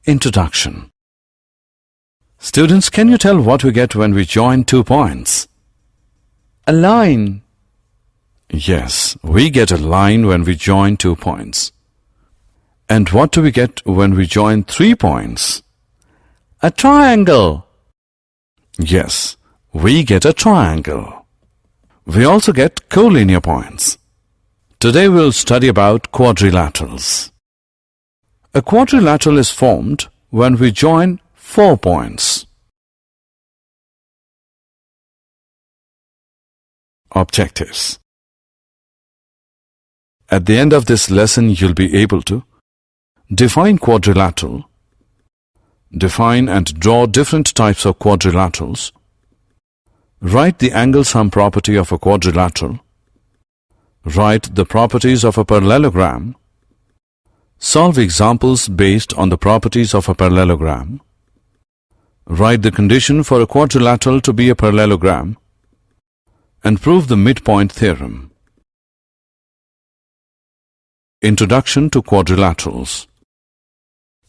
Introduction. Students, can you tell what we get when we join 2 points? A line. Yes, we get a line when we join 2 points. And what do we get when we join 3 points? A triangle. Yes, we get a triangle. We also get collinear points. Today we'll study about quadrilaterals. A quadrilateral is formed when we join 4 points. Objectives. At the end of this lesson, you'll be able to define quadrilateral, define and draw different types of quadrilaterals, write the angle sum property of a quadrilateral, write the properties of a parallelogram, solve examples based on the properties of a parallelogram, write the condition for a quadrilateral to be a parallelogram, and prove the midpoint theorem. Introduction to quadrilaterals.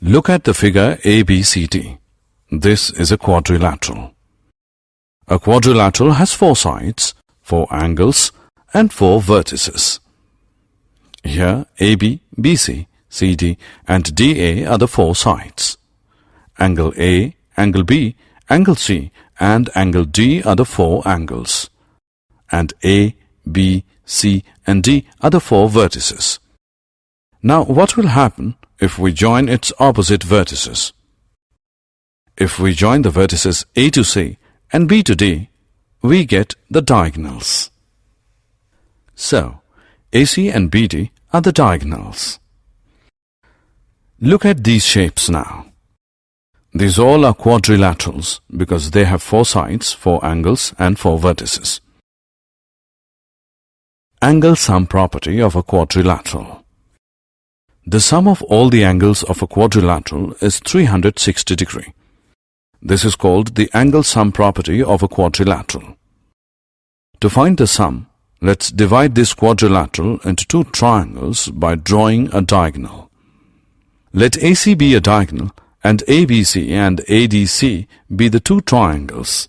Look at the figure ABCD. This is a quadrilateral. A quadrilateral has 4 sides, 4 angles, and 4 vertices. Here AB, BC, CD and DA are the 4 sides. Angle A, angle B, angle C and angle D are the 4 angles. And A, B, C and D are the 4 vertices. Now what will happen if we join its opposite vertices? If we join the vertices A to C and B to D, we get the diagonals. So, AC and BD are the diagonals. Look at these shapes now. These all are quadrilaterals because they have 4 sides, 4 angles and 4 vertices. Angle sum property of a quadrilateral. The sum of all the angles of a quadrilateral is 360 degrees. This is called the angle sum property of a quadrilateral. To find the sum, let's divide this quadrilateral into 2 triangles by drawing a diagonal. Let AC be a diagonal and ABC and ADC be the 2 triangles.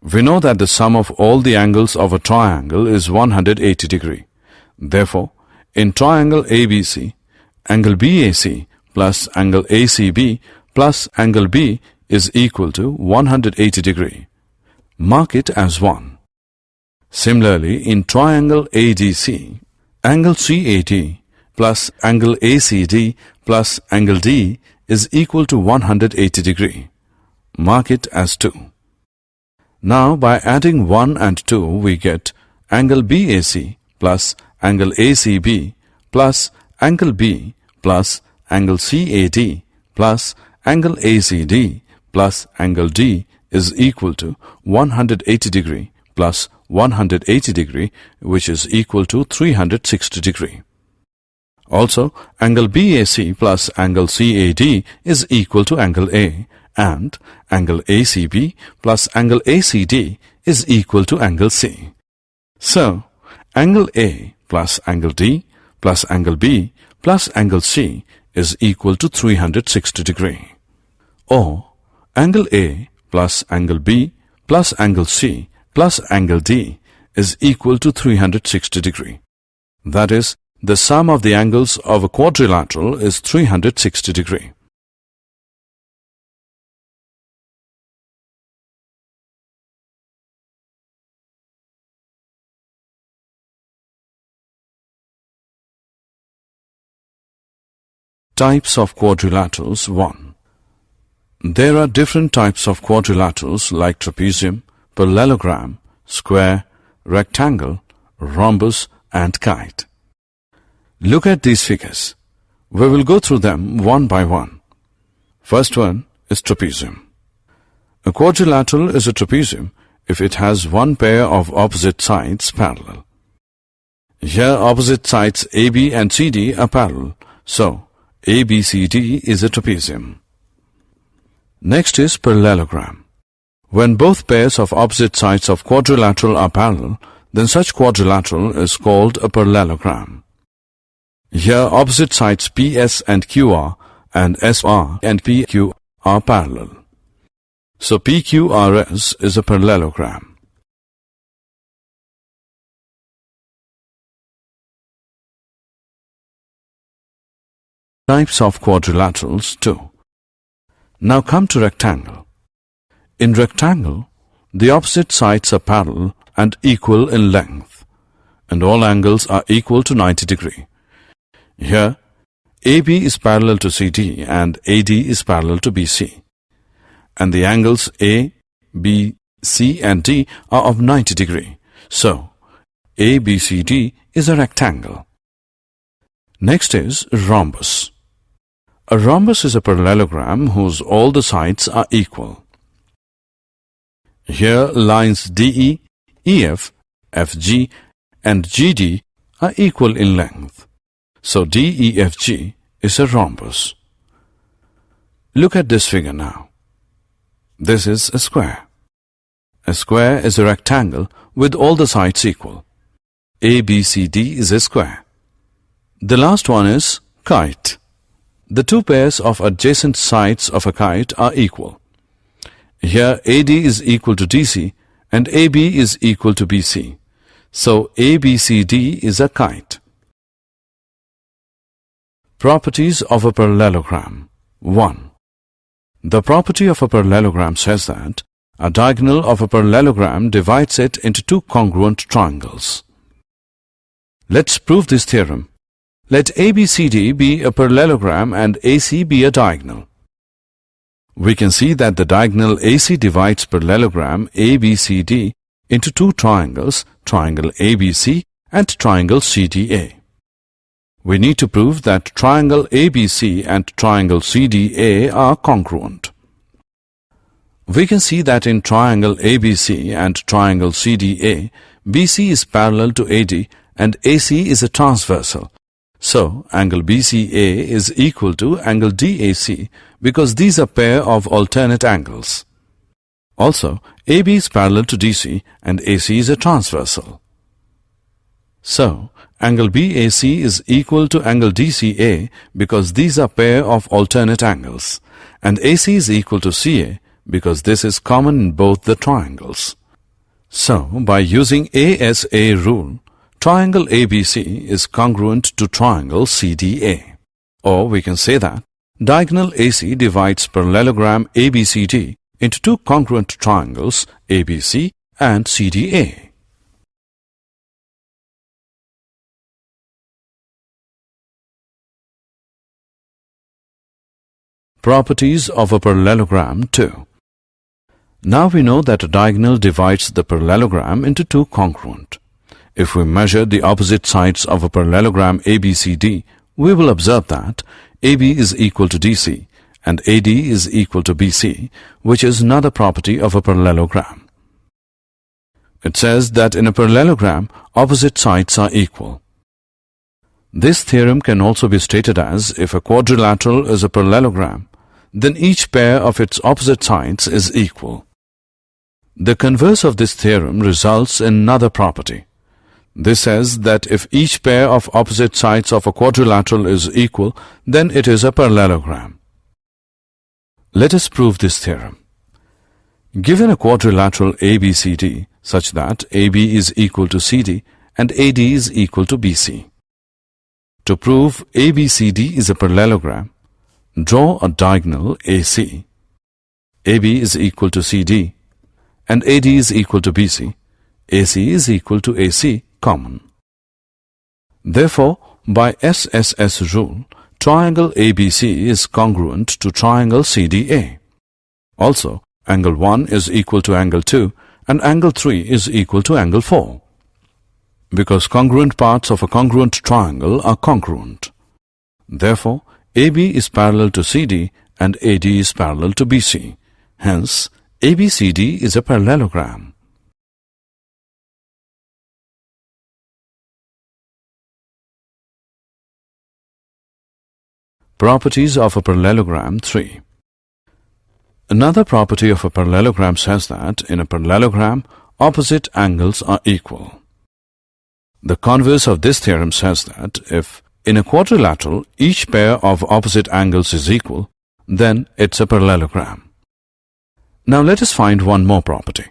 We know that the sum of all the angles of a triangle is 180 degrees. Therefore, in triangle ABC, angle BAC plus angle ACB plus angle B is equal to 180 degrees. Mark it as 1. Similarly, in triangle ADC, angle CAD plus angle ACD plus angle D is equal to 180 degrees. Mark it as 2. Now by adding 1 and 2 we get angle BAC plus angle ACB plus angle B plus angle CAD plus angle ACD plus angle D is equal to 180 degrees plus 180 degrees, which is equal to 360 degrees. Also, angle BAC plus angle CAD is equal to angle A, and angle ACB plus angle ACD is equal to angle C. So, angle A plus angle D plus angle B plus angle C is equal to 360 degrees. Or, angle A plus angle B plus angle C plus angle D is equal to 360 degrees. That is, the sum of the angles of a quadrilateral is 360 degrees. Types of quadrilaterals 1. There are different types of quadrilaterals like trapezium, parallelogram, square, rectangle, rhombus and kite. Look at these figures. We will go through them one by one. First one is trapezium. A quadrilateral is a trapezium if it has one pair of opposite sides parallel. Here opposite sides AB and CD are parallel, so ABCD is a trapezium. Next is parallelogram. When both pairs of opposite sides of quadrilateral are parallel, then such quadrilateral is called a parallelogram. Here opposite sides PS and QR and SR and PQ are parallel. So PQRS is a parallelogram. Types of quadrilaterals II. Now come to rectangle. In rectangle, the opposite sides are parallel and equal in length, and all angles are equal to 90 degrees. Here, AB is parallel to CD and AD is parallel to BC, and the angles A, B, C and D are of 90 degrees. So, ABCD is a rectangle. Next is rhombus. A rhombus is a parallelogram whose all the sides are equal. Here lines DE, EF, FG and GD are equal in length. So DEFG is a rhombus. Look at this figure now. This is a square. A square is a rectangle with all the sides equal. ABCD is a square. The last one is kite. The two pairs of adjacent sides of a kite are equal. Here AD is equal to DC and AB is equal to BC. So ABCD is a kite. Properties of a parallelogram. 1. The property of a parallelogram says that a diagonal of a parallelogram divides it into two congruent triangles. Let's prove this theorem. Let ABCD be a parallelogram and AC be a diagonal. We can see that the diagonal AC divides parallelogram ABCD into two triangles, triangle ABC and triangle CDA. We need to prove that triangle ABC and triangle CDA are congruent. We can see that in triangle ABC and triangle CDA, BC is parallel to AD and AC is a transversal. So, angle BCA is equal to angle DAC because these are pair of alternate angles. Also, AB is parallel to DC and AC is a transversal. So, angle BAC is equal to angle DCA because these are pair of alternate angles, and AC is equal to CA because this is common in both the triangles. So, by using ASA rule, triangle ABC is congruent to triangle CDA. Or we can say that diagonal AC divides parallelogram ABCD into two congruent triangles ABC and CDA. Properties of a parallelogram II. Now we know that a diagonal divides the parallelogram into two congruent. If we measure the opposite sides of a parallelogram ABCD, we will observe that AB is equal to DC and AD is equal to BC, which is another property of a parallelogram. It says that in a parallelogram, opposite sides are equal. This theorem can also be stated as if a quadrilateral is a parallelogram, then each pair of its opposite sides is equal. The converse of this theorem results in another property. This says that if each pair of opposite sides of a quadrilateral is equal, then it is a parallelogram. Let us prove this theorem. Given a quadrilateral ABCD such that AB is equal to CD and AD is equal to BC. To prove ABCD is a parallelogram, draw a diagonal AC. AB is equal to CD and AD is equal to BC. AC is equal to AC common. Therefore, by SSS rule, triangle ABC is congruent to triangle CDA. Also, angle 1 is equal to angle 2 and angle 3 is equal to angle 4. Because congruent parts of a congruent triangle are congruent. Therefore, AB is parallel to CD and AD is parallel to BC. Hence, ABCD is a parallelogram. Properties of a parallelogram III. Another property of a parallelogram says that in a parallelogram, opposite angles are equal. The converse of this theorem says that if in a quadrilateral each pair of opposite angles is equal, then it's a parallelogram. Now let us find one more property.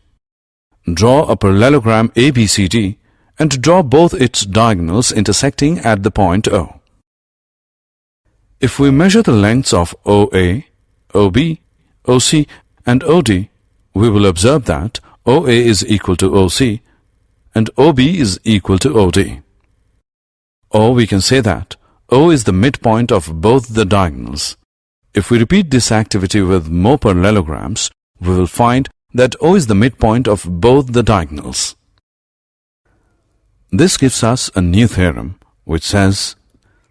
Draw a parallelogram ABCD and draw both its diagonals intersecting at the point O. If we measure the lengths of OA, OB, OC and OD, we will observe that OA is equal to OC and OB is equal to OD. Or we can say that O is the midpoint of both the diagonals. If we repeat this activity with more parallelograms, we will find that O is the midpoint of both the diagonals. This gives us a new theorem which says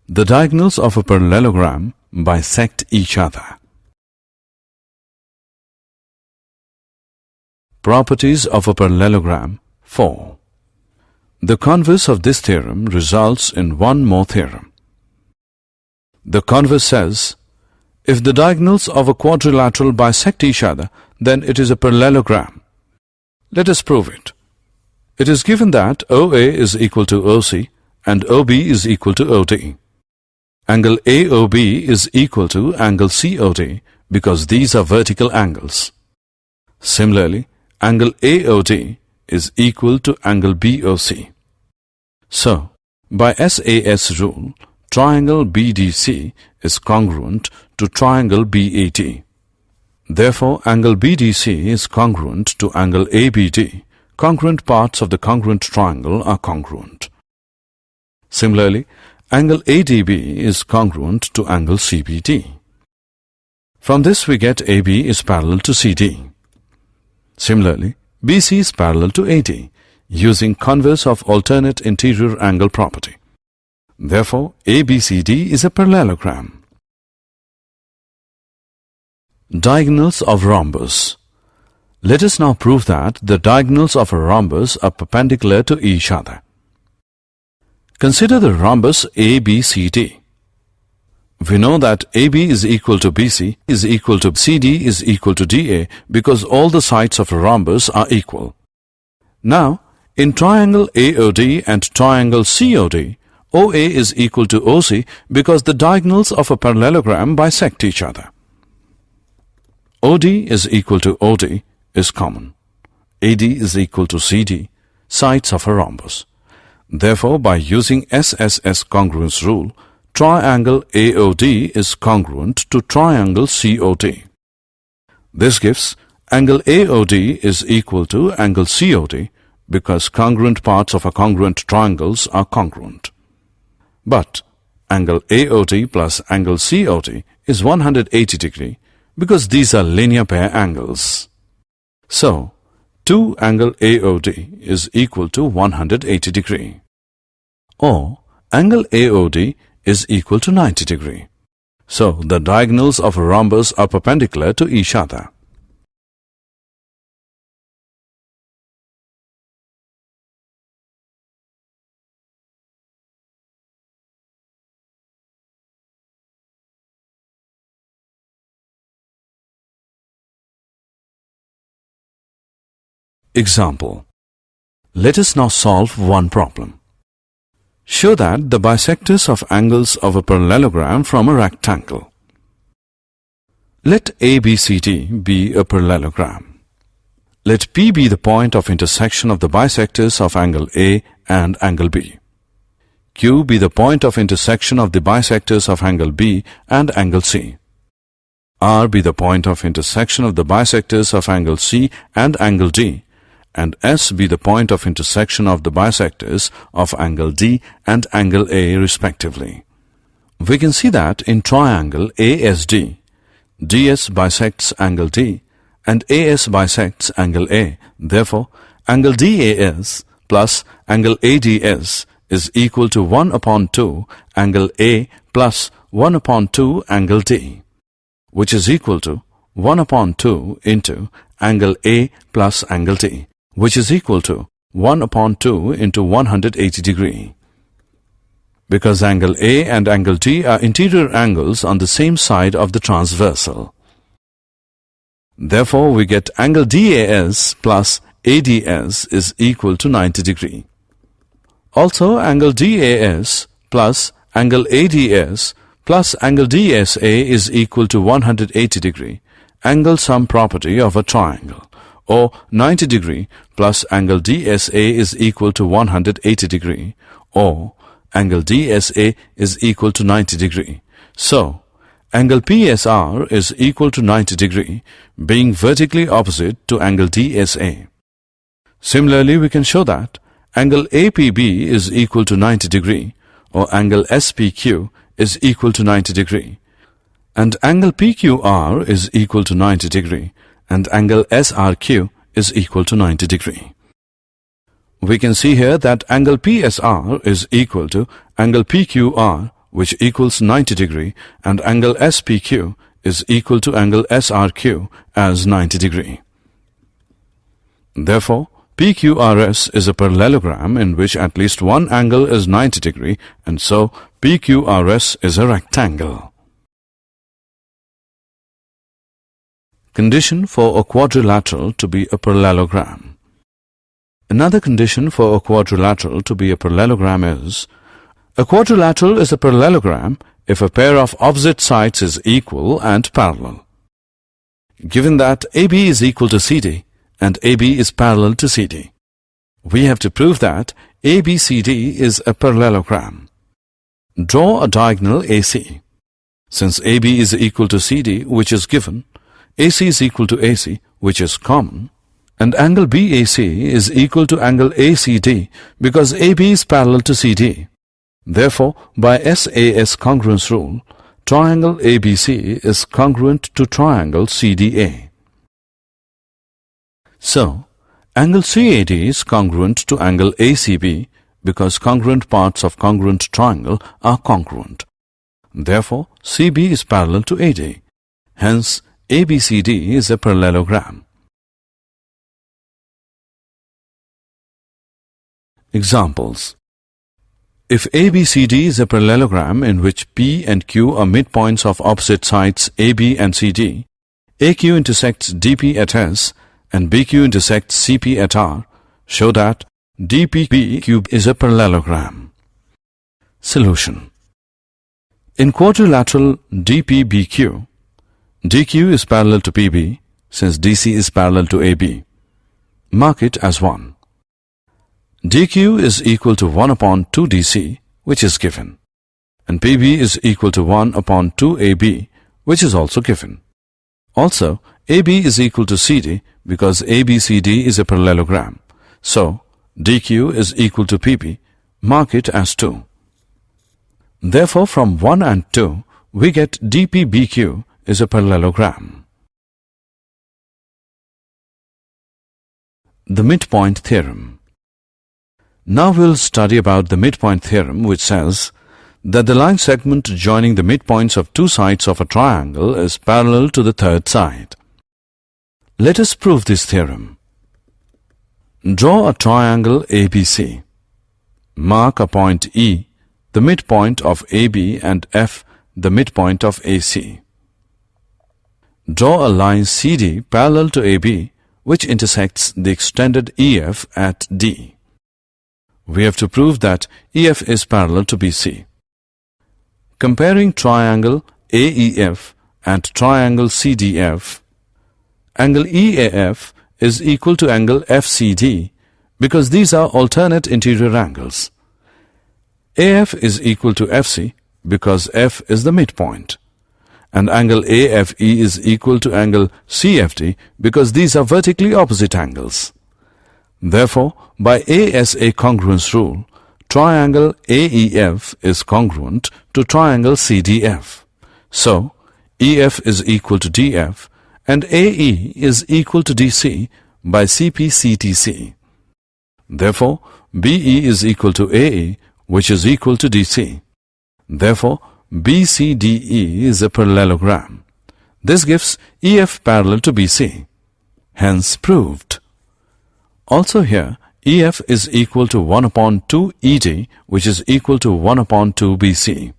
the diagonals of a parallelogram bisect each other. Properties of a parallelogram 4. The converse of this theorem results in one more theorem. The converse says, if the diagonals of a quadrilateral bisect each other, then it is a parallelogram. Let us prove it. It is given that OA is equal to OC and OB is equal to OD. Angle AOB is equal to angle COD because these are vertical angles. Similarly, angle AOD is equal to angle BOC. So, by SAS rule, triangle BDC is congruent to triangle BAT. Therefore, angle BDC is congruent to angle ABD. Congruent parts of the congruent triangle are congruent. Similarly, angle ADB is congruent to angle CBD. From this we get AB is parallel to CD. Similarly, BC is parallel to AD, using converse of alternate interior angle property. Therefore, ABCD is a parallelogram. Diagonals of rhombus. Let us now prove that the diagonals of a rhombus are perpendicular to each other. Consider the rhombus ABCD. We know that AB is equal to BC is equal to CD is equal to DA because all the sides of a rhombus are equal. Now, in triangle AOD and triangle COD, OA is equal to OC because the diagonals of a parallelogram bisect each other. OD is equal to OD is common. AD is equal to CD, sides of a rhombus. Therefore, by using SSS congruence rule, triangle AOD is congruent to triangle COD. This gives angle AOD is equal to angle COD because congruent parts of a congruent triangles are congruent. But angle AOD plus angle COD is 180 degree because these are linear pair angles. So, 2 angle AOD is equal to 180 degree. Or angle AOD is equal to 90 degree. So, the diagonals of a rhombus are perpendicular to each other. Example. Let us now solve one problem. Show that the bisectors of angles of a parallelogram from a rectangle. Let ABCD be a parallelogram. Let P be the point of intersection of the bisectors of angle A and angle B. Q be the point of intersection of the bisectors of angle B and angle C. R be the point of intersection of the bisectors of angle C and angle D, and S be the point of intersection of the bisectors of angle D and angle A respectively. We can see that in triangle ASD, DS bisects angle D and AS bisects angle A. Therefore, angle DAS plus angle ADS is equal to 1 upon 2 angle A plus 1 upon 2 angle D, which is equal to 1 upon 2 into angle A plus angle D, which is equal to 1 upon 2 into 180 degree. Because angle A and angle D are interior angles on the same side of the transversal. Therefore, we get angle DAS plus ADS is equal to 90 degree. Also, angle DAS plus angle ADS plus angle DSA is equal to 180 degree, angle sum property of a triangle, or 90 degree plus angle DSA is equal to 180 degree, or angle DSA is equal to 90 degree. So, angle PSR is equal to 90 degree, being vertically opposite to angle DSA. Similarly, we can show that angle APB is equal to 90 degree, or angle SPQ is equal to 90 degree, and angle PQR is equal to 90 degree, and angle SRQ is equal to 90 degree. We can see here that angle PSR is equal to angle PQR, which equals 90 degree, and angle SPQ is equal to angle SRQ as 90 degree. Therefore, PQRS is a parallelogram in which at least one angle is 90 degree, and so PQRS is a rectangle. Condition for a quadrilateral to be a parallelogram. Another condition for a quadrilateral to be a parallelogram is: a quadrilateral is a parallelogram if a pair of opposite sides is equal and parallel. Given that AB is equal to CD and AB is parallel to CD, we have to prove that ABCD is a parallelogram. Draw a diagonal AC. Since AB is equal to CD, which is given, AC is equal to AC, which is common, and angle BAC is equal to angle ACD because AB is parallel to CD. Therefore, by SAS congruence rule, triangle ABC is congruent to triangle CDA. So, angle CAD is congruent to angle ACB because congruent parts of congruent triangle are congruent. Therefore, CB is parallel to AD. Hence, ABCD is a parallelogram. Examples. If ABCD is a parallelogram in which P and Q are midpoints of opposite sides AB and CD, AQ intersects DP at S and BQ intersects CP at R, show that DPBQ is a parallelogram. Solution. In quadrilateral DPBQ, DQ is parallel to PB since DC is parallel to AB. Mark it as 1. DQ is equal to 1 upon 2 DC, which is given, and PB is equal to 1 upon 2 AB, which is also given. Also, AB is equal to CD because ABCD is a parallelogram. So, DQ is equal to PB. Mark it as 2. Therefore, from 1 and 2, we get DPBQ is a parallelogram. The Midpoint Theorem. Now we'll study about the midpoint theorem, which says that the line segment joining the midpoints of two sides of a triangle is parallel to the third side. Let us prove this theorem. Draw a triangle ABC. Mark a point E, the midpoint of AB, and F, the midpoint of AC. Draw a line CD parallel to AB, which intersects the extended EF at D. We have to prove that EF is parallel to BC. Comparing triangle AEF and triangle CDF, angle EAF is equal to angle FCD because these are alternate interior angles. AF is equal to FC because F is the midpoint, and angle AFE is equal to angle CFD because these are vertically opposite angles. Therefore, by ASA congruence rule, triangle AEF is congruent to triangle CDF. So, EF is equal to DF and AE is equal to DC by CPCTC. Therefore, BE is equal to AE, which is equal to DC. Therefore, BCDE is a parallelogram. This gives EF parallel to BC. Hence proved. Also here, EF is equal to 1 upon 2 ED, which is equal to 1 upon 2 BC.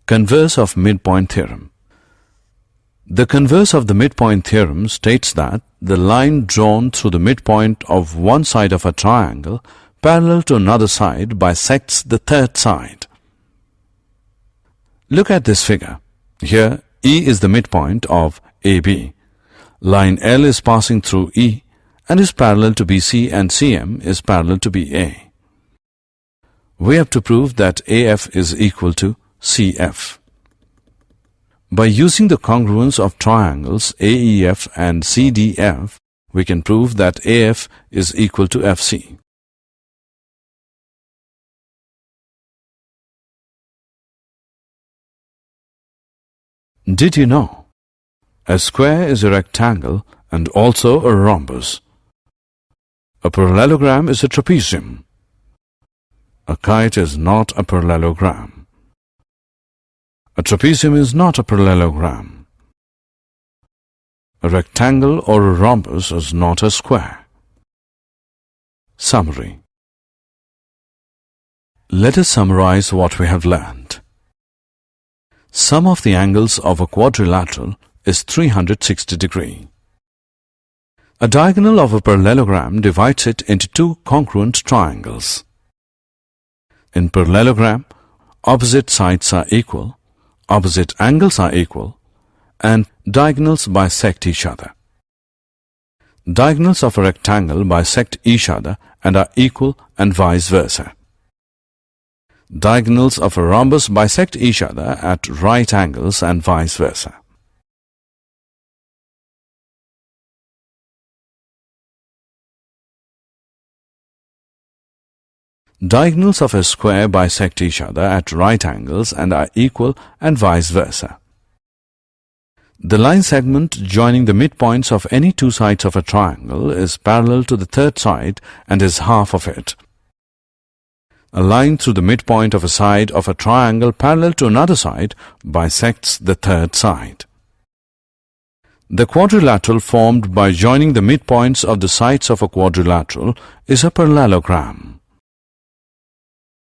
Converse of Midpoint Theorem. The converse of the midpoint theorem states that the line drawn through the midpoint of one side of a triangle parallel to another side bisects the third side. Look at this figure. Here, E is the midpoint of AB. Line L is passing through E and is parallel to BC, and CM is parallel to BA. We have to prove that AF is equal to CF. By using the congruence of triangles AEF and CDF, we can prove that AF is equal to FC. Did you know? A square is a rectangle and also a rhombus. A parallelogram is a trapezium. A kite is not a parallelogram. A trapezium is not a parallelogram. A rectangle or a rhombus is not a square. Summary. Let us summarize what we have learned. Sum of the angles of a quadrilateral is 360 degrees. A diagonal of a parallelogram divides it into two congruent triangles. In parallelogram, opposite sides are equal, opposite angles are equal, and diagonals bisect each other. Diagonals of a rectangle bisect each other and are equal, and vice versa. Diagonals of a rhombus bisect each other at right angles and vice versa. Diagonals of a square bisect each other at right angles and are equal, and vice versa. The line segment joining the midpoints of any two sides of a triangle is parallel to the third side and is half of it. A line through the midpoint of a side of a triangle parallel to another side bisects the third side. The quadrilateral formed by joining the midpoints of the sides of a quadrilateral is a parallelogram.